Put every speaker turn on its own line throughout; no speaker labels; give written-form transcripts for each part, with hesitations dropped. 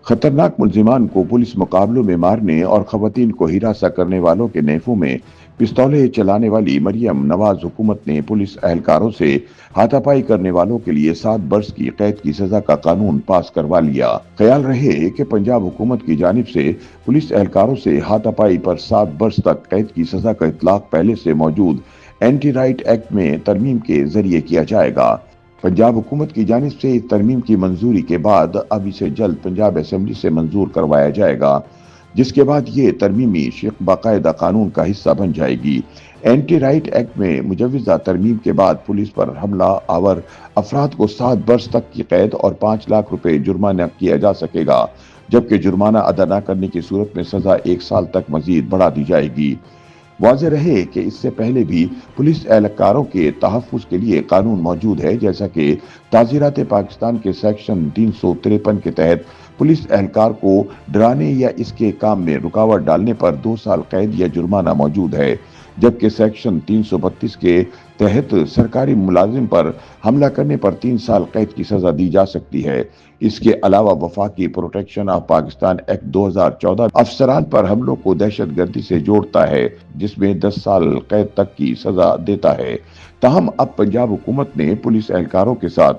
खतरनाक मुलजिमान को पुलिस मुकाबलों में मारने और खवातीन को हिरासा करने वालों के नेफों में पिस्तौलें चलाने वाली मरियम नवाज हुकूमत ने पुलिस एहलकारों से हाथापाई करने वालों के लिए 7 बरस की कैद की सजा का कानून पास करवा लिया। ख्याल रहे कि पंजाब हुकूमत की जानिब से पुलिस एहलकारों से हाथापाई पर 7 बरस तक कैद की सजा का इतलाक पहले से मौजूद एंटी राइट एक्ट में तरमीम के जरिए किया जाएगा। पंजाब हुकूमत की जानिब से इस तरमीम की मंजूरी के बाद अब इसे जल्द पंजाब असेंबली से मंजूर करवाया जाएगा, जिसके बाद ये तरमीमी शिक बाकायदा कानून का हिस्सा बन जाएगी। एंटी राइट एक्ट में मुजव्वजा तरमीम के बाद पुलिस पर हमला आवर अफराद को 7 बरस तक की कैद और 5 लाख रुपए जुर्माना किया जा सकेगा, जबकि जुर्माना अदा न करने की सूरत में सजा 1 साल तक मजीद बढ़ा दी जाएगी। वाज़ेह रहे कि इससे पहले भी पुलिस एहलकारों के तहफ़्फ़ुज़ के लिए कानून मौजूद है, जैसा कि ताज़ीरात पाकिस्तान के सेक्शन 353 के तहत पुलिस एहलकार को डराने या इसके काम में रुकावट डालने पर 2 साल कैद या जुर्माना मौजूद है, जबकि सेक्शन 332 के तहत सरकारी मुलाजिम पर हमला करने पर 3 साल कैद की सजा दी जा सकती है। इसके अलावा वफाकी प्रोटेक्शन ऑफ पाकिस्तान एक्ट 2014 अफसरान पर हमलों को दहशतगर्दी से जोड़ता है, जिसमें 10 साल कैद तक की सजा देता है। ताहम अब पंजाब हुकूमत ने पुलिस एहलकारों के साथ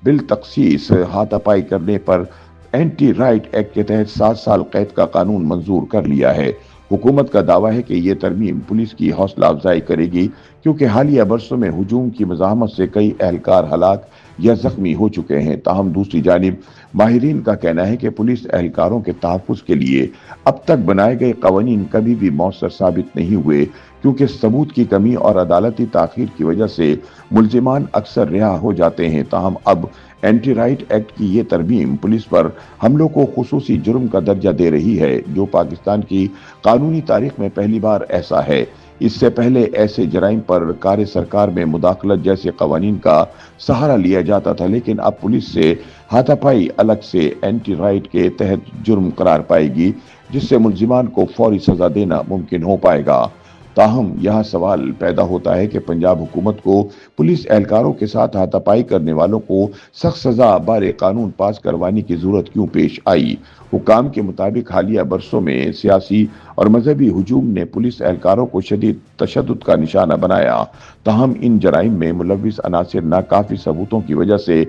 बिल तखसीस हाथापाई करने पर एंटी राइट एक्ट के तहत 7 साल कैद का कानून मंजूर कर लिया है। हुकूमत का दावा है कि ये तरमीम पुलिस की हौसला अफजाई करेगी, क्योंकि हालिया बरसों में हुजूम की मज़ाहमत से कई एहलकार हलाक या जख्मी हो चुके हैं। ताहम दूसरी जानिब माहिरीन का कहना है कि पुलिस एहलकारों के तहफ़्फ़ुज़ के लिए अब तक बनाए गए कवानीन कभी भी मौसर साबित नहीं हुए, क्योंकि सबूत की कमी और अदालती ताख़ीर की वजह से मुलजिमान अक्सर रिहा हो जाते हैं। ताहम अब एंटी राइट एक्ट की ये तरमीम पुलिस पर हमलों को खुसूसी जुर्म का दर्जा दे रही है, जो पाकिस्तान की कानूनी तारीख में पहली बार ऐसा है। इससे पहले ऐसे जराइम पर कार सरकार में मुदाखलत जैसे कवानीन का सहारा लिया जाता था, लेकिन अब पुलिस से हाथापाई अलग से एंटी राइट के तहत जुर्म करार पाएगी, जिससे मुलजिमान को फौरी सजा देना मुमकिन हो पाएगा। ताहम यहाँ सवाल पैदा होता है कि पंजाब हुकूमत को पुलिस एहलकारों के साथ हाथापाई करने वालों को सख्त सजा बारे कानून पास करवाने की जरूरत क्यों पेश आई। हुकाम के मुताबिक हालिया बरसों में सियासी और मजहबी हुजूम ने पुलिस एहलकारों को शदीद तशद्दुद का निशाना बनाया। ताहम इन जराइम में मुलविस अनासिर नाकाफी सबूतों की वजह से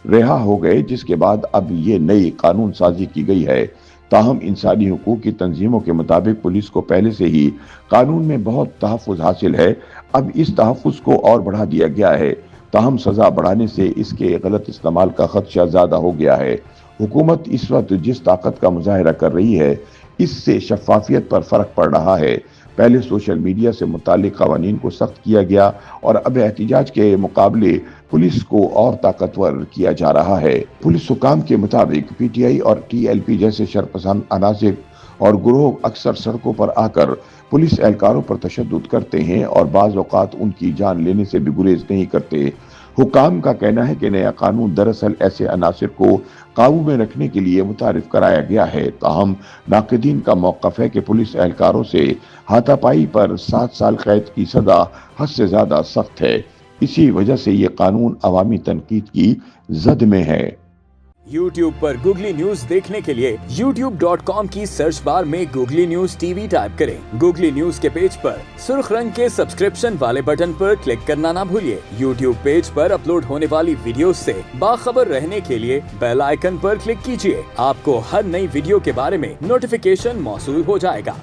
रिहा हो गए, जिसके बाद अब ये नई कानून साजी की गई है। ताहम इंसानी हुकूक की तंजीमों के मुताबिक पुलिस को पहले से ही कानून में बहुत तहफ़्फ़ुज़ हासिल है, अब इस तहफ़्फ़ुज़ को और बढ़ा दिया गया है। ताहम सज़ा बढ़ाने से इसके गलत इस्तेमाल का खदशा ज़्यादा हो गया है। हुकूमत इस वक्त जिस ताकत का मुजाहिरा कर रही है, इससे शफाफियत पर फ़र्क पड़ रहा है। पहले सोशल मीडिया से मुतालिक क़वानीन को सख्त किया गया और अब एहतिजाज के मुकाबले पुलिस को और ताकतवर किया जा रहा है। पुलिस हुकाम के मुताबिक पीटीआई और टीएलपी जैसे शरपसंद अनासिर और गिरोह अक्सर सड़कों पर आकर पुलिस एहलकारों पर तशद्दुद करते हैं और बाज़ औक़ात उनकी जान लेने से भी गुरेज नहीं करते। हुकाम का कहना है कि नया कानून दरअसल ऐसे अनासिर को काबू में रखने के लिए मुतारिफ कराया गया है। ताहम नाक़दीन का मौक़िफ़ है कि पुलिस एहलकारों से हाथापाई पर 7 साल कैद की सज़ा हद से ज़्यादा सख्त है। इसी वजह से ये कानून अवामी तनकीद की जद में है।
YouTube पर गूगली न्यूज देखने के लिए youtube.com की सर्च बार में गूगली न्यूज टीवी टाइप करें। गूगली न्यूज के पेज पर सुर्ख रंग के सब्सक्रिप्शन वाले बटन पर क्लिक करना ना भूलिए। YouTube पेज पर अपलोड होने वाली वीडियोस से बाखबर रहने के लिए बेल आइकन पर क्लिक कीजिए। आपको हर नई वीडियो के बारे में नोटिफिकेशन मौसूल हो जाएगा।